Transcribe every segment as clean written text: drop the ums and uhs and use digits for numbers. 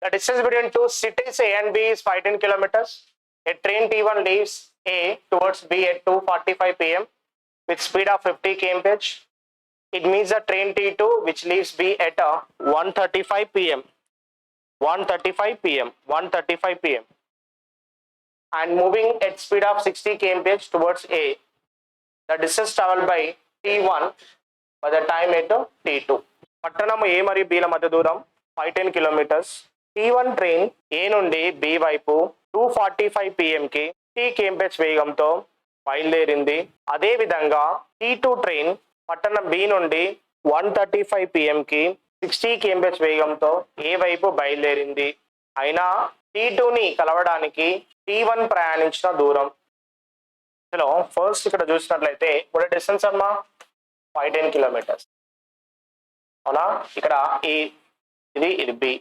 The distance between two cities A and B is 510 kilometers. A train T1 leaves A towards B at 2:45 p.m. with speed of 50 km/h. It meets the train T2 which leaves B at 1:35 p.m. 1:35 p.m. 1:35 p.m. and moving at speed of 60 km/h towards A. The distance traveled by T1 by the time at T2. పట్టణం A మరియు B ల మధ్య దూరం 510 kilometres. T1 train A నుండి B వైపు 2:45 pm కి 30 km/h వేగంతో బయలుదేరింది. అదే విధంగా T2 ట్రైన్ పట్టణం B నుండి 1:35 pm కి 60 km/h వేగంతో A వైపు బయలుదేరింది. అయినా T2ని కలవడానికి T1 ప్రయాణించిన దూరం. హలో ఫస్ట్ ఇక్కడ చూసినట్లయితే ఇప్పుడు డిస్టెన్స్ అమ్మా 510 కిలోమీటర్స్ అవునా. ఇక్కడ ఇది బి.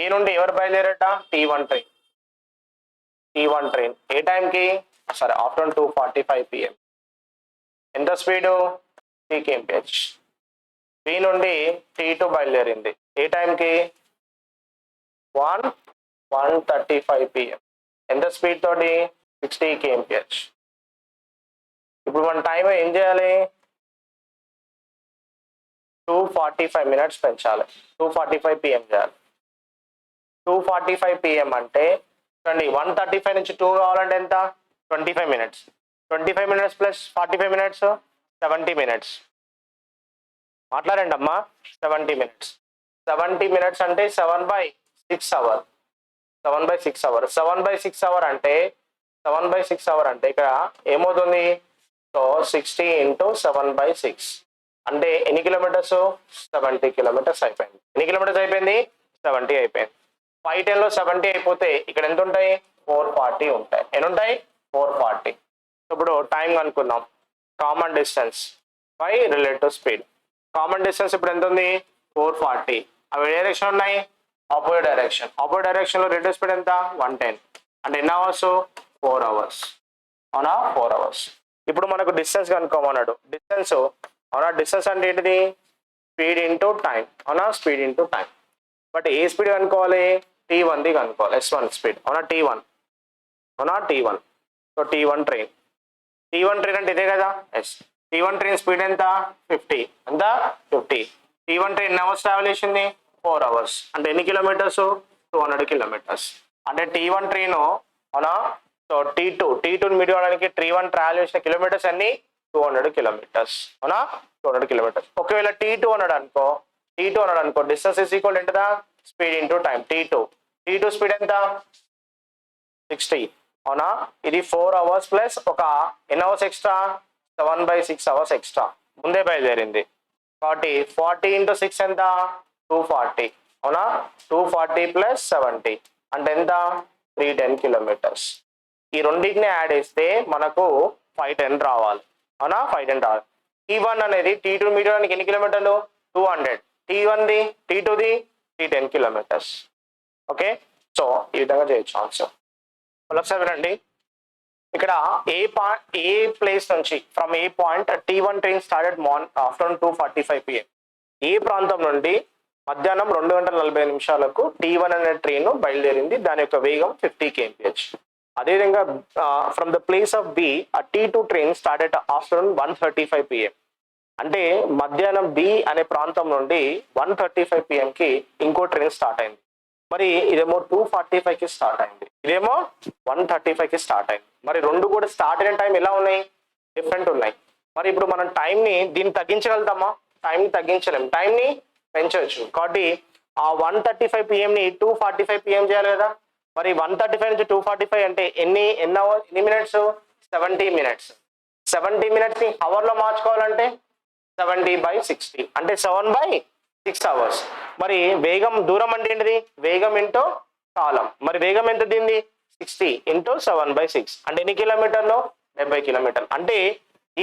ఏ నుండి ఎవరు బయలుదేరట? T1 train. T1 ట్రైన్ ఏ టైంకి? సరే ఆఫ్టర్నూన్ 2:45 pm. ఎంత స్పీడు? 3 km/h. బి నుండి T2 బయలుదేరింది ఏ టైంకి? 1:35 pm. ఎంత స్పీడ్ తోటి? 60 km/h. ఇప్పుడు మన టైం ఏం చేయాలి? 2:45 minutes పెంచాలి. 2:45 pm చేయాలి. 2:45 pm అంటే చూడండి 1:35 నుంచి 2 కావాలంటే ఎంత? 25 minutes. 25 minutes plus 45 minutes 70 minutes. మాట్లాడండి అమ్మా. 70 minutes. 70 minutes అంటే 7/6 hour. 7/6 hour. 7/6 hour అంటే 7/6 hour అంటే ఇక్కడ ఏమవుతుంది? సో 60 into 7/6 అంటే ఎన్ని కిలోమీటర్స్? 70 kilometers అయిపోయింది. ఎన్ని కిలోమీటర్స్ అయిపోయింది? 70 అయిపోయింది. 510లో 70 అయిపోతే ఇక్కడ ఎంత ఉంటాయి? 440 ఉంటాయి. ఎన్ని ఉంటాయి? 440. ఇప్పుడు టైం అనుకున్నాం. Common distance by relative speed. Common distance ఇప్పుడు ఎంత ఉంది? 440. అవి ఏ డైరెక్షన్ ఉన్నాయి? Opposite direction. ఆపోజిట్ డైరెక్షన్ లో రిలేటివ్ స్పీడ్ ఎంత? 110. అంటే ఎన్ని అవర్స్? 4 hours. అవునా? 4 hours. ఇప్పుడు మనకు డిస్టెన్స్ కనుక్కోమన్నాడు. డిస్టెన్స్ అవునా. డిస్టెన్స్ అంటే ఏంటిది? Speed into time. అవునా? Speed into time. బట్ ఏ స్పీడ్ కనుక్కోవాలి? T1ది కనుక్కోవాలి. S1 speed. అవునా? T1. అవునా? T1. So T1 train. T1 train అంటే ఇదే కదా? ఎస్. T1 ట్రైన్ స్పీడ్ ఎంత? 50. ఎంత? 50. T1 ట్రైన్ ఎన్ని అవర్స్ ట్రావెల్ చేసింది? 4 hours. అంటే ఎన్ని కిలోమీటర్స్? 200 kilometers. అంటే T1 ట్రైన్ అవునా. సో T2ని మీట్ అవ్వడానికి T1 ట్రావెల్ చేసిన కిలోమీటర్స్ అన్ని 200 kilometers. అవునా? 200 kilometers. ఒకవేళ T2 అన్నాడు అనుకో డిస్టెన్స్ ఇస్ ఈక్వల్ ఎంతదా? Speed into time. T2 speed ఎంత? 60. అవునా. ఇది 4 hours ప్లస్ ఒక ఎన్ని అవర్స్ ఎక్స్ట్రా? 7/6 hours extra. ముందే బయలుదేరింది కాబట్టి 40 into 6 ఎంత? 240. అవునా. 240 plus 70 అంటే ఎంత? 310 kilometers. ఈ రెండింటిని యాడ్ చేస్తే మనకు 510 రావాలి. అవునా? 510 రావాలి. T1 అనేది T2 మీటర్కి ఎన్ని కిలోమీటర్లు? 200. T1ది T2ది 310 kilometers. ఓకే. సో ఈ విధంగా చేయొచ్చు ఆన్సర్. ఒకసారి వినండి. ఇక్కడ ఏ ప్లేస్ నుంచి from A point T1 train started afternoon 2:45 pm. ఏ ప్రాంతం నుండి మధ్యాహ్నం 2:40 T1 అనే ట్రైన్ బయలుదేరింది. దాని యొక్క వేగం 50 km/h. అదేవిధంగా from the place of B T2 train started afternoon 1:35 pm. అంటే మధ్యాహ్నం బి అనే ప్రాంతం నుండి 1:35 pm కి ఇంకో ట్రైన్ స్టార్ట్ అయింది. మరి ఇదేమో 2:45 కి స్టార్ట్ అయింది. ఇదేమో 1:35 కి స్టార్ట్ అయింది. మరి రెండు కూడా స్టార్ట్ అయిన టైం ఎలా ఉన్నాయి? డిఫరెంట్ ఉన్నాయి. మరి ఇప్పుడు మనం టైంని దీన్ని తగ్గించగలుగుతామా? టైంని తగ్గించలేం. టైంని పెంచవచ్చు. కాబట్టి ఆ 1:35 pm ని 2:45 pm చేయాలి కదా. మరి 1:35 నుంచి 2:45 అంటే ఎన్ని మినిట్స్? 70 minutes. 70 minutes ని అవర్ లో మార్చుకోవాలంటే 70/60 అంటే 7/6 hours. మరి వేగం దూరం అంటే ఏంటిది? వేగం ఇంటూ కాలం. మరి వేగం ఎంత దీన్ని? 60 into 7/6 అంటే ఎన్ని కిలోమీటర్లు? 70 kilometers. అంటే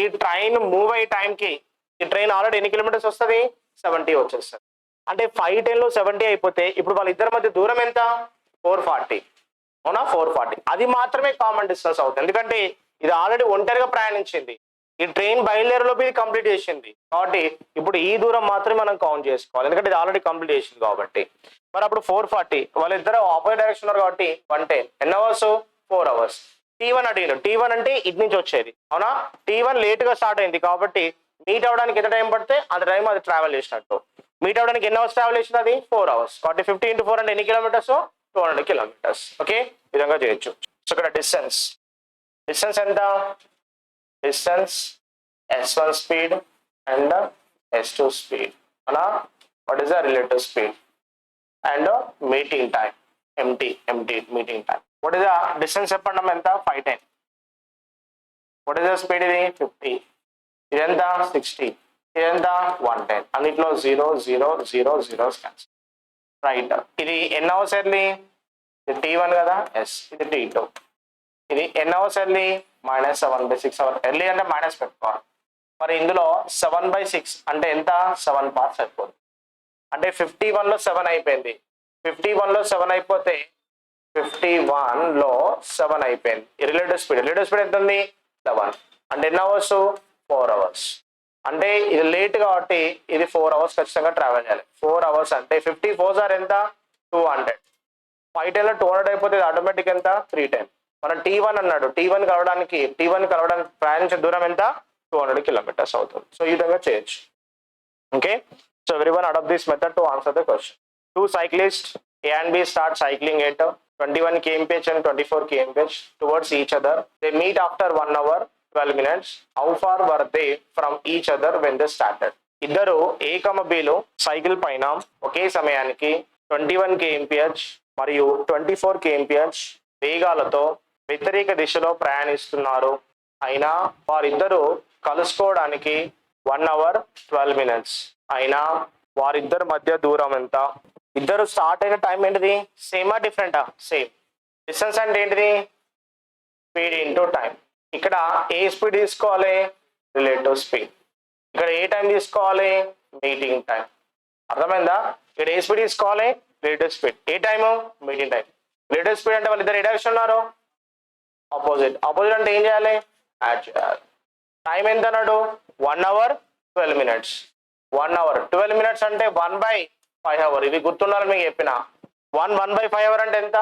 ఈ ట్రైన్ మూవ్ అయ్యే టైంకి ఈ ట్రైన్ ఆల్రెడీ ఎన్ని కిలోమీటర్స్ వస్తుంది? 70 వచ్చేస్తుంది. అంటే 510లో 70 అయిపోతే ఇప్పుడు వాళ్ళిద్దరి మధ్య దూరం ఎంత? 440. అవునా? 440. అది మాత్రమే కామన్ డిస్టెన్స్ అవుతుంది. ఎందుకంటే ఇది ఆల్రెడీ ఒంటరిగా ప్రయాణించింది. ఈ ట్రైన్ బయలుదేరేలోపు ఇది కంప్లీట్ చేసింది కాబట్టి ఇప్పుడు ఈ దూరం మాత్రమే మనం కౌంట్ చేసుకోవాలి, ఎందుకంటే ఇది ఆల్రెడీ కంప్లీట్ చేసింది కాబట్టి. మరి అప్పుడు 440, వాళ్ళిద్దరు ఆపోజిట్ డైరెక్షన్ ఉన్నారు కాబట్టి 110. ఎన్ని అవర్స్? 4 అవర్స్. T1 అడిగిన, T1 అంటే ఇటు నుంచి వచ్చేది, అవునా? T1 లేట్ గా స్టార్ట్ అయింది కాబట్టి మీట్ అవ్వడానికి ఎంత టైం పడితే అంత టైం అది ట్రావెల్ చేసినట్టు. మీట్ అవ్వడానికి ఎన్ని అవర్స్ ట్రావెల్ చేసింది? అది 4 అవర్స్. కాబట్టి 50 into 4 అంటే ఎన్ని కిలోమీటర్స్? 200 కిలోమీటర్స్. ఓకే, ఈ విధంగా చేయొచ్చు. సో ఇక్కడ డిస్టెన్స్ ఎంత? Distance S1 speed and S2 speed, అలా what is the relative speed and meeting time, MT meeting time. What is the distance చెప్పండి ఎంత? 510. What is the speed? ఇది 50. ఇదెంత? 60. ఇదెంత? 110. అన్నిట్లో 0 0 0 0 క్యాన్సిల్. రైట్. ఇది ఎన్ని అవర్స్ ఎర్లీ? ఇది T1 కదా, ఎస్. ఇది T2. ఇది ఎన్ని అవర్స్ ఎర్లీ? -7/6 అవర్. ఎర్లీ అంటే మైనస్ పెట్టుకోవాలి. మరి ఇందులో 7/6 అంటే ఎంత? 7 పార్ట్స్ అయిపోతుంది. అంటే 51లో 7 అయిపోయింది. 51లో 7 అయిపోతే 51లో 7 అయిపోయింది. రిలేటివ్ స్పీడ్ ఎంత ఉంది? 11. అంటే ఎన్ని అవర్స్? 4 అవర్స్. అంటే ఇది లేట్ కాబట్టి ఇది 4 అవర్స్ ఖచ్చితంగా ట్రావెల్ చేయాలి. 4 అవర్స్ అంటే 54 ఆర్ ఎంత? 200. 510లో 200 అయిపోతే ఆటోమేటిక్ ఎంత? 310. మన T1 అన్నాడు, T1 కలవడానికి ప్రయాణించే దూరం ఎంత? 200 కిలోమీటర్స్ అవుతుంది. సో ఈ విధంగా చేయొచ్చు. Okay, so everyone adopt this method to answer the question. Two cyclists A and B start cycling at 21 kmph and 24 kmph towards each other. They meet after 1 hour 12 minutes. How far were they from each other when they started? ఇద్దరు A, Bలో cycle పైన ఒకే సమయానికి 21 kmph మరియు 24 kmph వేగాలతో వ్యతిరేక దిశలో ప్రయాణిస్తున్నారు. అయినా వారిద్దరూ కలుసుకోవడానికి 1 hour 12 minutes. అయినా వారిద్దరి మధ్య దూరం ఎంత? ఇద్దరు స్టార్ట్ అయిన టైం ఏంటిది? సేమా డిఫరెంటా? సేమ్. డిస్టెన్స్ అంటే ఏంటిది? Speed into time. ఇక్కడ ఏ స్పీడ్ తీసుకోవాలి? Relative speed. ఇక్కడ ఏ టైం తీసుకోవాలి? Meeting time. అర్థమైందా? ఇక్కడ ఏ స్పీడ్ తీసుకోవాలి? Relative speed. ఏ time? Meeting time. Relative speed అంటే వాళ్ళిద్దరు ఏ డైరెక్షన్ ఉన్నారు? ఆపోజిట్. అంటే ఏం చేయాలి? యాడ్ చేయాలి. టైం ఎంత అన్నాడు? 1 hour 12 minutes. 1 hour 12 minutes అంటే 1/5 hour. ఇవి గుర్తుండాలి మీకు చెప్పిన. 1/5 hour అంటే ఎంత?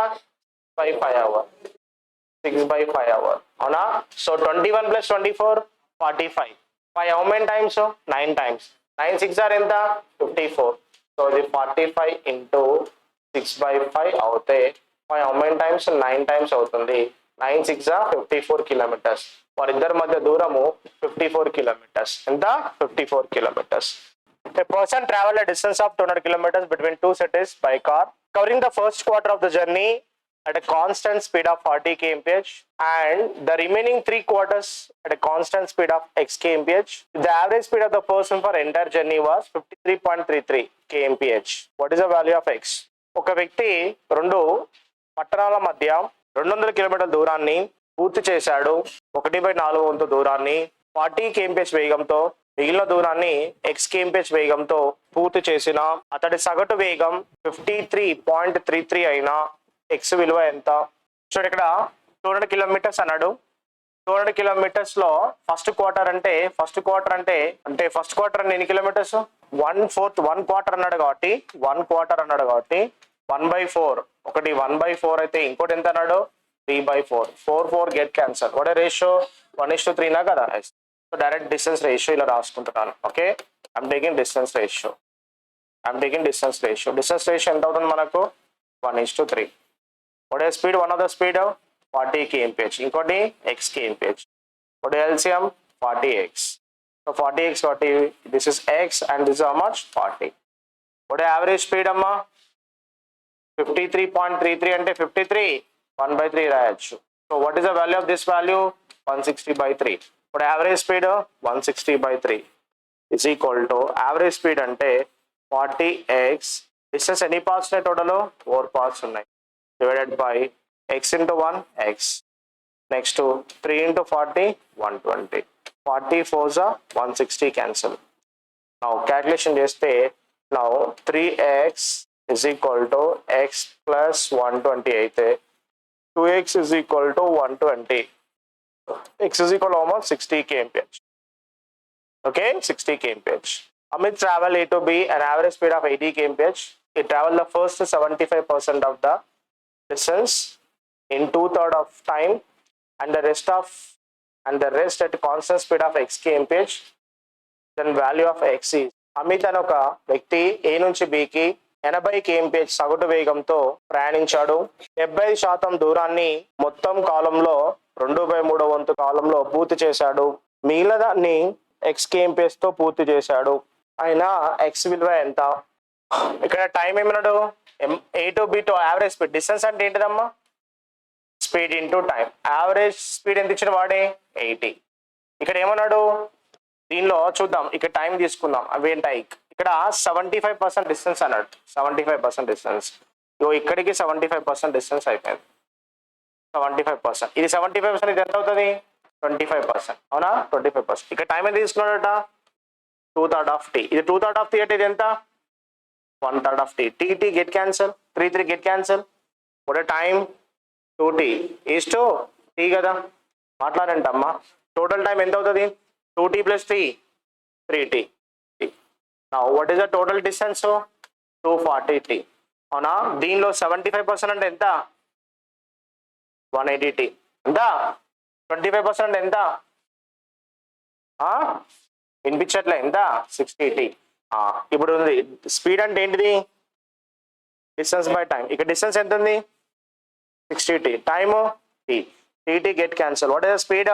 5 hour. 6/5 hour. అవునా? So 21 + 24 45. 5 how many times? 9 times. 9 6 are ఎంత? 54. సో ఇది 45 into 6/5 అవుతే 5 how many times? 9 times అవుతుంది. 9 6 are 54 kilometers. వారిద్దరి మధ్య దూరము 54 kilometers. ఎంత? 54 kilometers. A person traveled a distance of 200 kilometers between two cities by car, covering the first quarter of the journey at a constant speed of 40 kmph and the remaining 3 quarters at a constant speed of x kmph. The average speed of the person for entire journey was 53.33 kmph. What is the value of x? ఒక వ్యక్తి రెండు పట్టణాల మధ్య 200 కిలోమీటర్ల దూరాన్ని పూర్తి చేశాడు. 1/4 వంతు దూరాన్ని 40 kmph వేగంతో, మిగిలిన దూరాన్ని x kmph వేగంతో పూర్తి చేసిన అతడి సగటు వేగం 53.33 అయినా x విలువ ఎంత? చూడండి, ఇక్కడ 200 కిలోమీటర్స్ అన్నాడు. 200 కిలోమీటర్స్ లో ఫస్ట్ క్వార్టర్ అంటే ఫస్ట్ క్వార్టర్ ఎన్ని కిలోమీటర్స్? 1 క్వార్టర్ అన్నాడు కాబట్టి 1/4. ఒకటి 1/4 అయితే ఇంకోటి ఎంత అన్నాడు? 3/4. 4 గెట్ క్యాన్సల్. What ratio? 1:3 నా కదా? సో డైరెక్ట్ డిస్టెన్స్ రేషియో ఇలా రాసుకుంటున్నాను. Okay, I'm taking distance ratio. Distance ratio ఎంత అవుతుంది మనకు? 1:3. What speed? One of the speed 40 kmph, ఇంకోటి x kmph. What LCM? 40x. So 40x 40, this is x and this how much? 40. What average speed అమ్మా? 53.33 అంటే 53 1/3 రాయొచ్చు. So what is the value of this value? 160/3. ఇప్పుడు average speed 160/3 is equal to average speed అంటే 40x. Distance ఎన్ని parts ఉన్నాయి? Total 4 parts ఉన్నాయి. Divided by x into 1 x. Next 3 into 40 120. 40 4s 160 cancel. Now calculation చేస్తే now 3x is equal to x plus 120 అయితే 2x is equal to 120. X is equal to almost 60 kmph. Okay, 60 kmph. Amit travel A to B an average speed of 80 kmph. He traveled the first 75% of the distance in 2/3 of time, and the rest at constant speed of x kmph. Then value of x is Amit అనే ఒక వ్యక్తి ఏ నుంచి బికి 80 kmph సగటు వేగంతో ప్రయాణించాడు. 75% దూరాన్ని మొత్తం కాలంలో 2/3 వంతు కాలంలో పూర్తి చేశాడు. మిగిలిన దాన్ని x kmph తో పూర్తి చేశాడు. అయినా x విలువ ఎంత? ఇక్కడ టైం ఏమన్నాడు? A to B to average speed. Distance అంటే ఏంటిదమ్మా? Speed into time. Average speed ఎంత ఇచ్చిన వాడే 80. ఇక్కడ ఏమన్నాడు? దీనిలో చూద్దాం, ఇక్కడ టైం తీసుకుందాం. అవేంటాయి ఇక్కడ 75% డిస్టెన్స్ అన్నాడు. 75% డిస్టెన్స్. ఇక్కడికి 75% డిస్టెన్స్ అయిపోయింది. 75%, ఇది 75%, ఇది ఎంత అవుతుంది? 25%. అవునా? 25%. ఇక్కడ టైం ఎంత తీసుకున్నాడట? 2/3 of t. ఇది 2/3 of t అంటే ఇది ఎంత? 1/3 of t. t get cancel, 3 get cancel. what a time? 2t is to t కదా, మాట్లాడంటమ్మా. టోటల్ టైం ఎంత అవుతుంది? 2t plus 3, 3t. Now what is the total distance? 240t. అవునా? దీనిలో 75% అంటే ఎంత? 180t. ఎంత? 25% ఎంత? వినిపించట్లే, ఎంత? 60t. ఇప్పుడు ఉంది స్పీడ్ అంటే ఏంటిది? Distance by time. ఇక్కడ డిస్టెన్స్ ఎంత ఉంది? 60t. Time t. tt get cancel. what is the speed?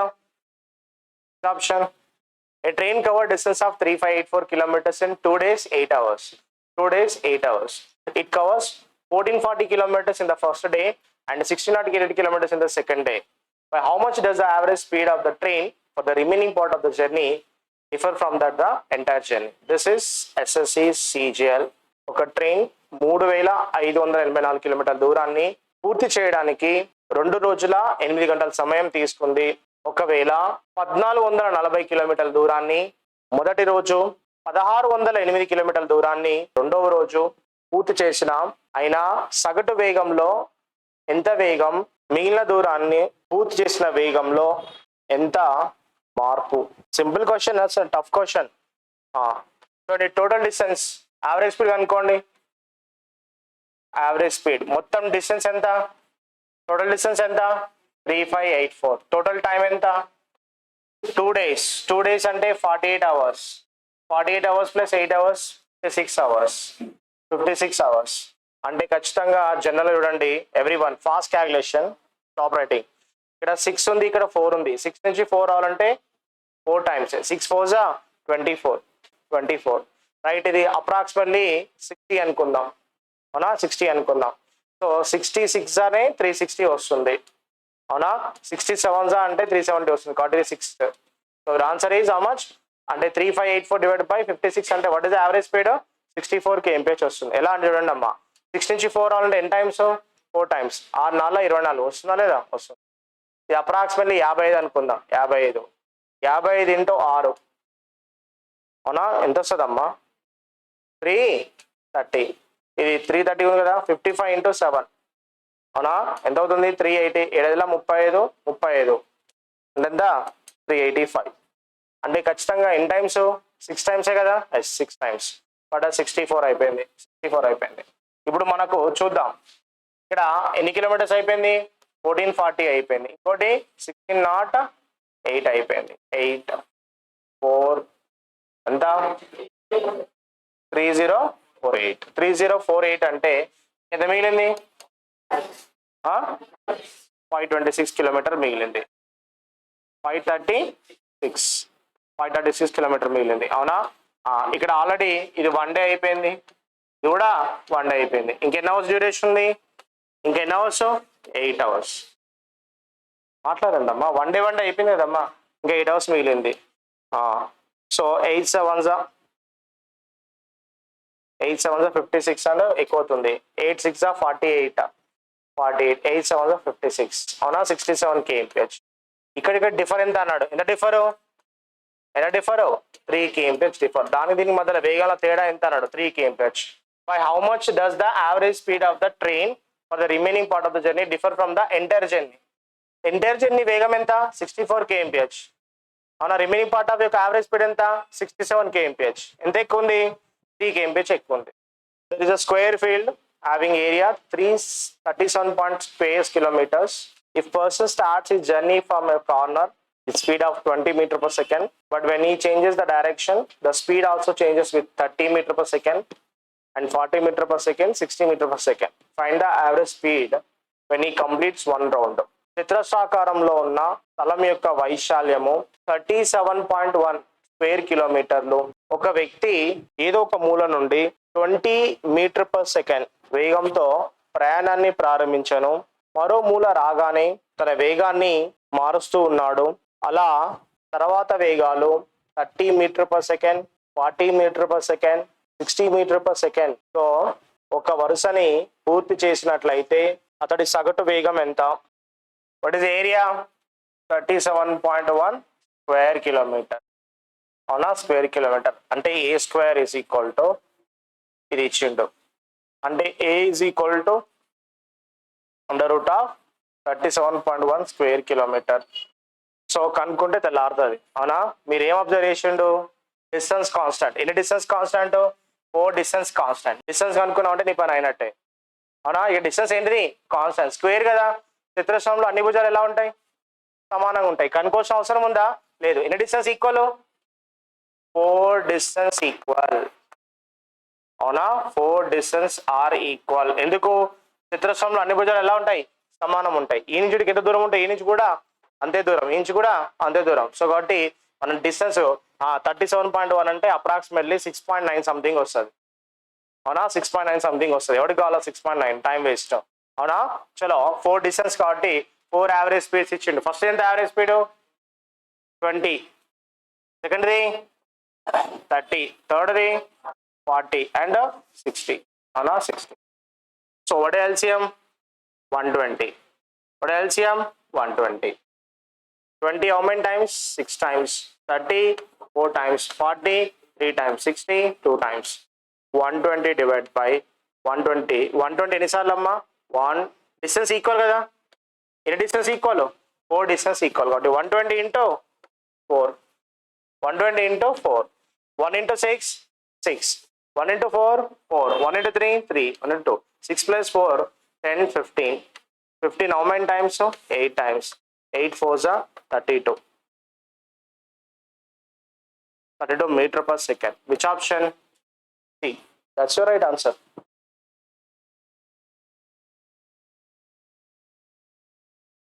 Option. A train covered distance of 3584 kilometers in 2 days 8 hours. 2 days 8 hours. It covers 1440 kilometers in the first day and 1680 kilometers in the second day. By how much does the average speed of the train for the remaining part of the journey differ from that the entire journey? This is SSC CGL. ఒక train 3584 కిలోమీటర్ల దూరాన్ని పూర్తి చేయడానికి 2 రోజుల 8 గంటల సమయం తీసుకుంది. ఒకవేళ 1440 కిలోమీటర్ల దూరాన్ని మొదటి రోజు, 1608 కిలోమీటర్ల దూరాన్ని రెండవ రోజు పూర్తి చేసిన అయినా సగటు వేగంలో ఎంత వేగం, మిగిలిన దూరాన్ని పూర్తి చేసిన వేగంలో ఎంత మార్పు? Simple question, tough question. చూడండి, టోటల్ డిస్టెన్స్ యావరేజ్ స్పీడ్ అనుకోండి. యావరేజ్ స్పీడ్ మొత్తం డిస్టెన్స్ ఎంత? టోటల్ డిస్టెన్స్ ఎంత? 3584. టోటల్ టైం ఎంత? 2 days. 2 days అంటే 48 hours. 48 hours plus 8 hours 56 hours. 56 hours అంటే ఖచ్చితంగా జనరల్ చూడండి everyone fast calculation, top writing. ఇక్కడ 6 ఉంది, ఇక్కడ 4 ఉంది. 6 నుంచి 4 రావాలంటే 4 times. 6 4 24 రైట్. ఇది అప్రాక్సిమేట్లీ 60 అనుకుందాం. అవునా? 60 అనుకుందాం. సో 66 అనే 360 వస్తుంది. అవునా? 67 అంటే 370 వస్తుంది. కాబట్టి 6. So answer is how much అంటే 3584 డివైడ్ బై 56 అంటే what is average speed? 64 kmph వస్తుంది. ఎలా అంటే చూడండి అమ్మా, 6 నుంచి 4 రావాలంటే ఎన్ని టైమ్స్? 4 times. 6 4 24 వస్తుందా లేదా? వస్తుంది. ఇది అప్రాక్సిమేట్లీ 55 అనుకుందాం. 55 ఇంటూ 6. అవునా? ఎంత వస్తుంది అమ్మా? 330. ఇది 330 ఉంది కదా. 55 ఇంటూ 7. అవునా? ఎంత అవుతుంది? 380. 7 35 ఎంత? 385. అంటే ఖచ్చితంగా ఎన్ని టైమ్స్? 6 times కదా. 6 times. బట్ 64 అయిపోయింది. 64 అయిపోయింది. ఇప్పుడు మనకు చూద్దాం, ఇక్కడ ఎన్ని కిలోమీటర్స్ అయిపోయింది? 1440 అయిపోయింది. ఇంకోటి 1608 అయిపోయింది. 8 4 ఎంత? 3048. 3048 అంటే ఎంత మిగిలింది? 526 కిలోమీటర్ మిగిలింది. 536 కిలోమీటర్ మిగిలింది. అవునా? ఇక్కడ ఆల్రెడీ ఇది 1 day అయిపోయింది, ఇది కూడా 1 day అయిపోయింది. ఇంకెన్ని అవర్స్ డ్యూరేషన్ ఉంది? ఇంకెన్ని అవర్స్? 8 hours. మాట్లాడండి అమ్మా. 1 day అయిపోయింది కదమ్మా, ఇంకా 8 hours మిగిలింది. సో 8 7 56 అంటే ఎక్కువ అవుతుంది. 8 6 48. 8 7 56. అవునా? 67 kmph. ఇక్కడ డిఫర్ ఎంత అన్నాడు? ఎంత డిఫరు? 3 kmph డిఫర్. దానికి దీనికి మధ్యలో వేగాల తేడా ఎంత అన్నాడు? 3 kmph. By how much does the average speed of the train for the remaining part of the journey differ from the entire journey? Entire journey వేగం ఎంత? 64 kmph. అవునా. రిమైనింగ్ పార్ట్ ఆఫ్ యొక్క యావరేజ్ స్పీడ్ ఎంత 67 kmph. ఎంత ఎక్కువ ఉంది 3 kmph ఎక్కువ ఉంది. There is a square field having area 337 square kilometers. If person starts his journey from a corner with speed of 20 meter per second, but when he changes the direction, the speed also changes with 30 meter per second and 40 meter per second, 60 meter per second. Find the average speed when he completes one round. చతురస్రాకారంలో ఉన్న స్థలం యొక్క వైశాల్యము 37.1 square కిలోమీటర్లు. ఒక వ్యక్తి ఏదో ఒక మూల నుండి 20 మీటర్ పర్ సెకండ్ వేగంతో ప్రయాణాన్ని ప్రారంభించను. మరో మూల రాగానే తన వేగాన్ని మారుస్తూ ఉన్నాడు. అలా తర్వాత వేగాలు 30 metre per second, 40 metre per second, 60 metre per second. So ఒక వరుసని పూర్తి చేసినట్లయితే అతడి సగటు వేగం ఎంత? What is area 37.1 square kilometre. అవునా, స్క్వేర్ కిలోమీటర్ అంటే A square is equal to ఇది ఇచ్చిండు అంటే A is equal to √37.1 square kilometre. So కనుక్కుంటే తెల్లారుతుంది. అవునా, మీరు ఏం అబ్జర్వ్ చేసిండు? Distance constant. ఎన్ని distance constant? 4 distance constant. Distance కనుక్కున్నావు అంటే నీ పని అయినట్టే. అవునా, ఇక డిస్టెన్స్ ఏంటిది? కాన్స్టెంట్. స్క్వేర్ కదా. చతురస్రంలో అన్ని భుజాలు ఎలా ఉంటాయి? సమానంగా ఉంటాయి. కనుక్కోవాల్సిన అవసరం ఉందా? లేదు. ఎన్ని డిస్టెన్స్ ఈక్వల్? 4 distance equal. అవునా, 4 డిస్టెన్స్ ఆర్ ఈక్వల్. ఎందుకు? చతురస్రంలో అన్ని భుజాలు ఎలా ఉంటాయి? సమానం ఉంటాయి. ఈ నుంచి ఎంత దూరం ఉంటాయి? ఈ నుంచి కూడా అంతే దూరం, ఈ నుంచి కూడా అంతే దూరం. సో కాబట్టి మనం డిస్టెన్స్ 37.1 అంటే అప్రాక్సిమేట్లీ 6.9 సంథింగ్ వస్తుంది. అవునా, 6.9 సంథింగ్ వస్తుంది. ఎవరికి కావాలా 6.9? Time waste. అవునా, చలో 4 డిస్టెన్స్ కాబట్టి 4 యావరేజ్ స్పీడ్స్ ఇచ్చిండు. ఫస్ట్ ఎంత యావరేజ్ స్పీడ్? 20. సెకండ్ది 30. థర్డ్ది 40 అండ్ 60. అవునా, 60. So what LCM 120. What LCM 120. 20 how many times? 6 times. 30 4 times. 40 3 times. 60 2 times. 120 divided by 120. 120 ఎన్నిసార్లు అమ్మా? 1 డిస్టెన్స్ ఈక్వల్ కదా. ఎన్ని డిస్టెన్స్ ఈక్వల్? 4 డిస్టెన్స్ ఈక్వల్ కాబట్టి 120 into 4. 120 into 4. 1 into 6 6. 1 into 4 4. 1 into 3 3. 1 into 2 6 plus 4 10 15. 15 how many times? 8 times. 8 4s are 32. 32 meter per second. Which option? C. That's your right answer.